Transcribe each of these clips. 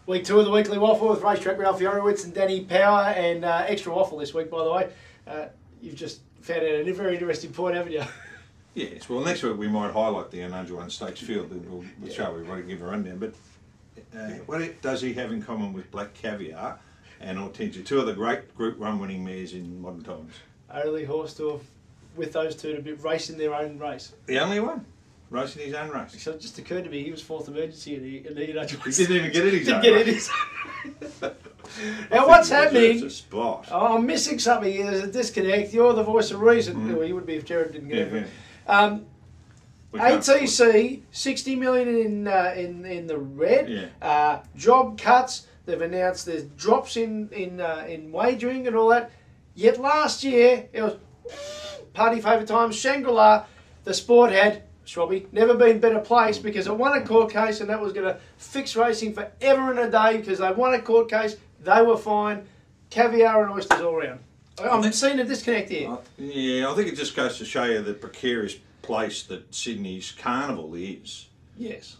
Week 2 of the Weekly Waffle with Racetrack Ralphy and Danny Power, and extra waffle this week, by the way. You've just found out a very interesting point, haven't you? Yes, well, next week we might highlight the Ununjuan Stakes field. We'll show everybody, give a rundown. But what does he have in common with Black Caviar and Hortensia, two of the great Group 1 winning mares in modern times? Only horse to have, with those two, to be racing their own race. The only one. Racing his own race. So it just occurred to me he was fourth emergency in the Ununjuan. He didn't even get it his own race. Now what's happening? A spot. Oh, I'm missing something here. There's a disconnect. You're the voice of reason. Well, you would be if Jared didn't get it. ATC 60 million in the red. Yeah. Job cuts. They've announced there's drops in wagering and all that. Yet last year it was party favourite times. Shangri-La, the sport had Schwabby never been better placed because it won a court case, and that was going to fix racing forever and a day because they won a court case. They were fine. Caviar and oysters all round. I'm seeing a disconnect here. Yeah, I think it just goes to show you the precarious place that Sydney's carnival is. Yes.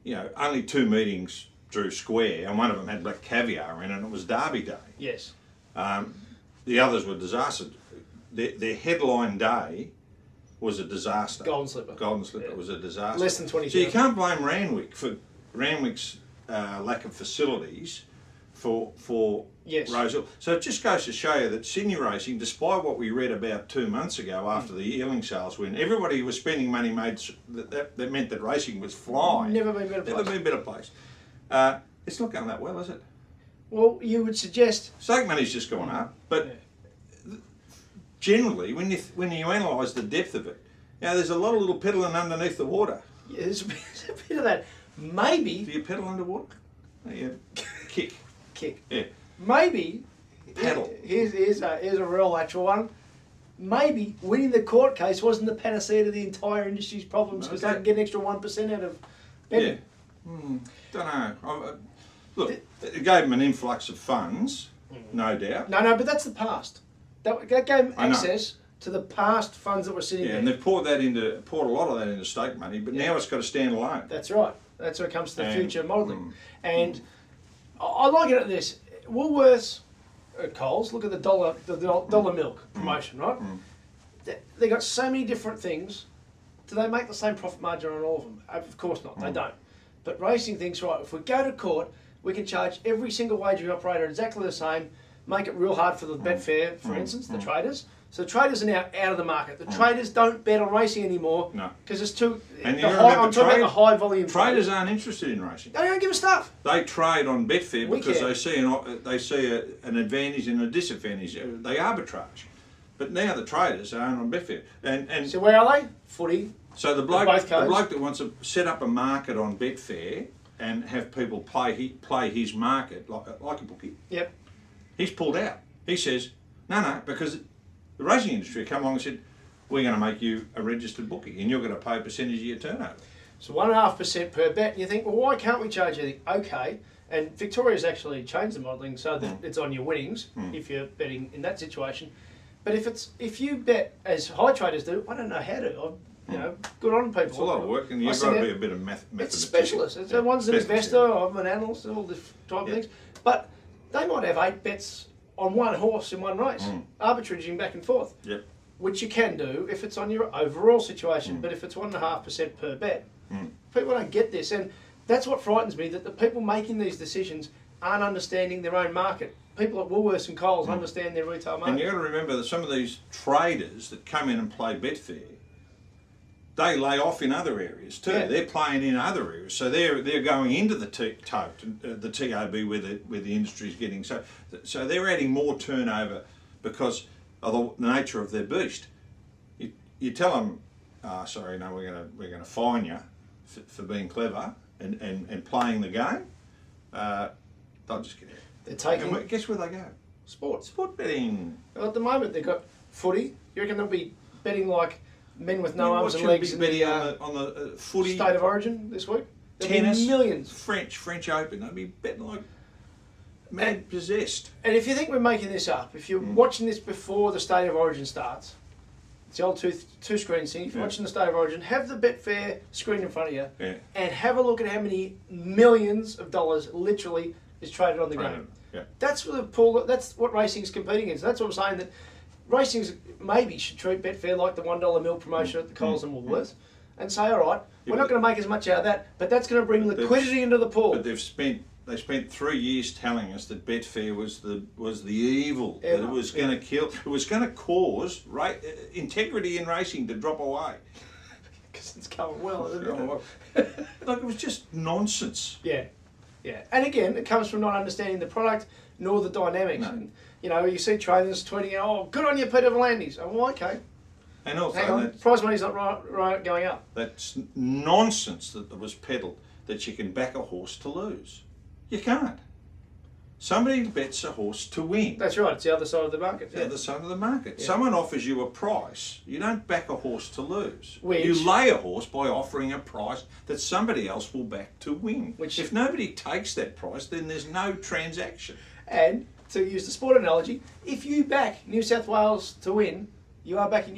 You know, only 2 meetings drew square, and one of them had Black Caviar in, and it was Derby Day. Yes. The others were disasters. Their headline day was a disaster. Golden Slipper. Golden Slipper was a disaster. Less than 20. So you can't blame Randwick for Randwick's lack of facilities for Rosehill. So it just goes to show you that Sydney racing, despite what we read about 2 months ago after the Ealing sales win, everybody who was spending money that meant that racing was flying. Never been better placed. Never been better placed. It's not going that well, is it? Well, you would suggest stake money's just gone up, but generally, when you analyse the depth of it, you know, there's a lot of little peddling underneath the water. Yeah, there's a bit of that. Maybe. Do you pedal underwater? Oh, yeah. Kick. Yeah. Maybe. Paddle. Here's a real actual one. Maybe winning the court case wasn't the panacea to the entire industry's problems because they can get an extra 1% out of betting. Yeah. Don't know. Look, it gave them an influx of funds, no doubt. No, but that's the past. That gave them access to the past funds that were sitting there. Yeah, and they've poured a lot of that into stake money, but now it's got to stand alone. That's right. That's where it comes to the future modelling. And I like it at this. Woolworths, Coles, look at the dollar milk promotion, right? They got so many different things. Do they make the same profit margin on all of them? Of course not. They don't. But racing thinks, right, if we go to court, we can charge every single wagering operator exactly the same, make it real hard for the betfair, for instance, the traders. So the traders are now out of the market. The traders don't bet on racing anymore because it's too. I'm talking about the high volume. Traders aren't interested in racing. They don't give a stuff. They trade on Betfair because they see an advantage and a disadvantage. They arbitrage. But now the traders are on Betfair. And so where are they? Footy. So the bloke that wants to set up a market on Betfair and have people play his market like a bookie. Yep. He's pulled out. He says, no, because the racing industry come along and said, we're going to make you a registered bookie and you're going to pay a percentage of your turnover. So 1.5% per bet. And you think, well, why can't we charge anything? Okay. And Victoria's actually changed the modelling so that it's on your winnings if you're betting in that situation. But if you bet as high traders do, I don't know how to. Good on people. It's a lot of work, and you've got to be a bit of mathematician. It's a specialist. It's one's an investor, I'm an analyst, all this type of things. But they might have 8 bets on one horse in one race, arbitraging back and forth, which you can do if it's on your overall situation. But if it's 1.5% per bet, people don't get this, and that's what frightens me, that the people making these decisions aren't understanding their own market. People at Woolworths and Coles understand their retail market. And you've got to remember that some of these traders that come in and play Betfair, they lay off in other areas too. They're playing in other areas, so they're going into the TOB where the industry is getting. So they're adding more turnover because of the nature of their beast. You tell them, sorry, no, we're going to fine you for being clever and playing the game. They'll just get out. They're taking. And guess where they go? Sport betting. Well, at the moment they've got footy. You reckon they'll be betting like men with no arms and legs in on the footy state of origin this week? Tennis, millions. French Open. They'll be betting like mad possessed. And if you think we're making this up, if you're watching this before the state of origin starts, It's the old two screen thing. If you're watching the State of Origin, have the Betfair screen in front of you and have a look at how many millions of dollars literally is traded on the game. Yeah. That's what racing's competing against. That's what I'm saying, that racing's maybe should treat Betfair like the $1 milk promotion at the Coles and Woolworths and say, all right, we're not going to make as much out of that, but that's going to bring liquidity into the pool. But they spent 3 years telling us that Betfair was the evil, that it was going to kill, it was going to cause integrity in racing to drop away. Because it's going well, isn't it? Like, it was just nonsense. Yeah. And again, it comes from not understanding the product nor the dynamics. No. And, you know, you see trainers tweeting, "Oh, good on you, Peter Volandis." Oh, well, okay. And also, hang on, prize money's not right going up. That's nonsense that was peddled, that you can back a horse to lose. You can't. Somebody bets a horse to win. That's right, it's the other side of the market. The other side of the market. Someone offers you a price. You don't back a horse to lose. Which, you lay a horse by offering a price that somebody else will back to win. Which, if nobody takes that price, then there's no transaction. And to use the sport analogy, if you back New South Wales to win, you are backing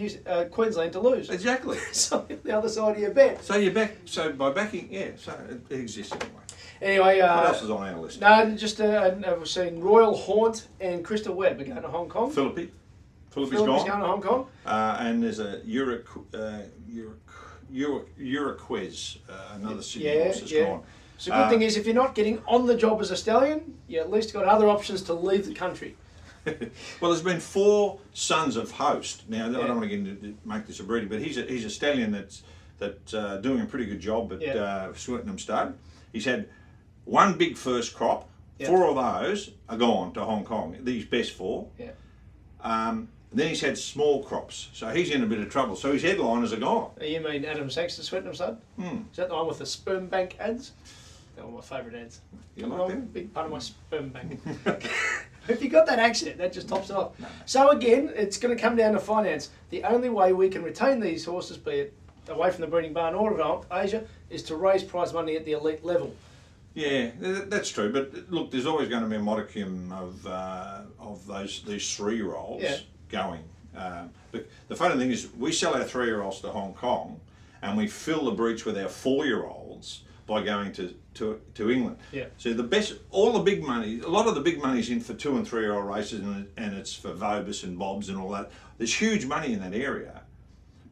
Queensland to lose. Exactly. So the other side of your bet. So you back. So by backing, so it exists anyway. Anyway, what else is on our list? No, just we've seen Royal Haunt and Crystal Webb are going to Hong Kong. Philippi's gone. Going to Hong Kong. And there's a Uruquez, another Sydney horse that's gone. So the good thing is, if you're not getting on the job as a stallion, you at least got other options to leave the country. Well, there's been 4 sons of Host. Now, I don't want to get into make this a breeding, but he's a stallion that's doing a pretty good job at Swettenham Stud. He's had 1 big first crop. 4 of those are gone to Hong Kong. These best 4. Then he's had small crops, so he's in a bit of trouble. So his headliners are gone. You mean Adam Sangster, Swettenham Stud? Is that the one with the sperm bank ads? They're one of my favourite ads. You like them? Big part of my sperm bank. If you got that accent, that just tops it off. No. So again, it's going to come down to finance. The only way we can retain these horses, be it away from the breeding barn or of Asia, is to raise prize money at the elite level. Yeah, that's true. But look, there's always going to be a modicum of these 3-year-olds going. The funny thing is, we sell our 3-year-olds to Hong Kong, and we fill the breach with our 4-year-olds by going to England. So all the big money, a lot of the big money's in for 2- and 3-year-old races, and it's for Vobis and Bobs and all that. There's huge money in that area,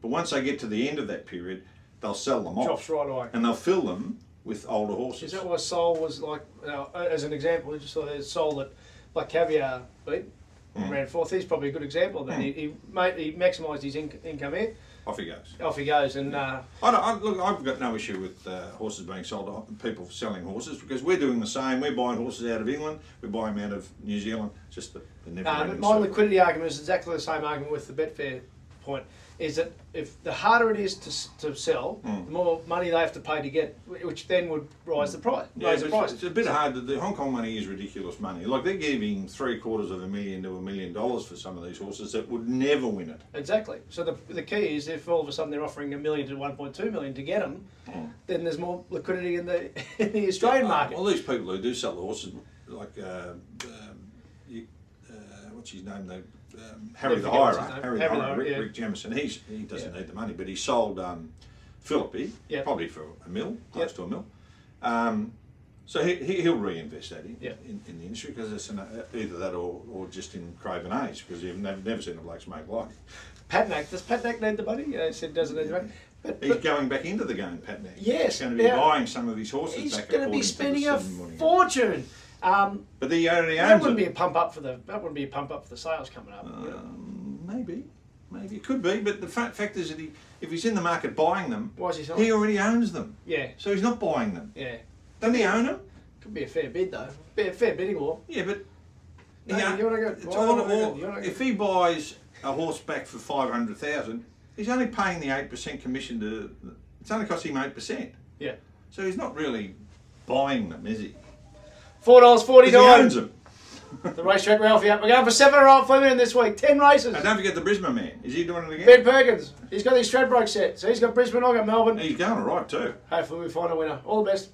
but once they get to the end of that period, they'll sell them off. Drops right away. And they'll fill them with older horses. Is that why Sol was like, as an example, just saw there's Sol that like Caviar beat, ran 4th. He's probably a good example of that. He maximised his income here. Off he goes. Off he goes, and look, I've got no issue with horses being sold to people selling horses, because we're doing the same. We're buying horses out of England, we buy them out of New Zealand. Just the never. My liquidity argument is exactly the same argument with the Betfair point. Is that if the harder it is to sell, the more money they have to pay to get, which then would rise the price. It's a bit hard. The Hong Kong money is ridiculous money. Like, they're giving $750,000 to $1 million for some of these horses that would never win it. Exactly. So the key is, if all of a sudden they're offering $1 million to $1.2 million to get them, then there's more liquidity in the Australian market. Well, these people who do sell the horses, like what's his name? Harry the Hirer, Rick Jamison. He doesn't need the money, but he sold Philippi, probably for $1 million, close to $1 million. So he'll reinvest that in the industry, because it's either that or just in Craven Age, because you've never seen the blokes make like. Patnack, does Patnack need the money? He said doesn't need the money. But he's going back into the game, Patnack. Yes. He's going to be buying some of his horses back. He's going to be spending a fortune. But he only owns that wouldn't be a pump up for the sales coming up. Maybe it could be, but the fact is that if he's in the market buying them, why is he selling? He already owns them. Yeah. So he's not buying them. Yeah. Doesn't he own them? Could be a fair bid though. Be a fair bidding war. Yeah, but you want to go. If he buys a horse back for $500,000, he's only paying the 8% commission to. It's only costing him 8%. Yeah. So he's not really buying them, is he? $4.49. He owns them. The Racetrack Ralphy up. We're going for 7.5 for him this week. 10 races. And don't forget the Brisbane man. Is he doing it again? Ben Perkins. He's got his Stradbroke set. So he's got Brisbane, I've got Melbourne. He's going all right too. Hopefully we find a winner. All the best.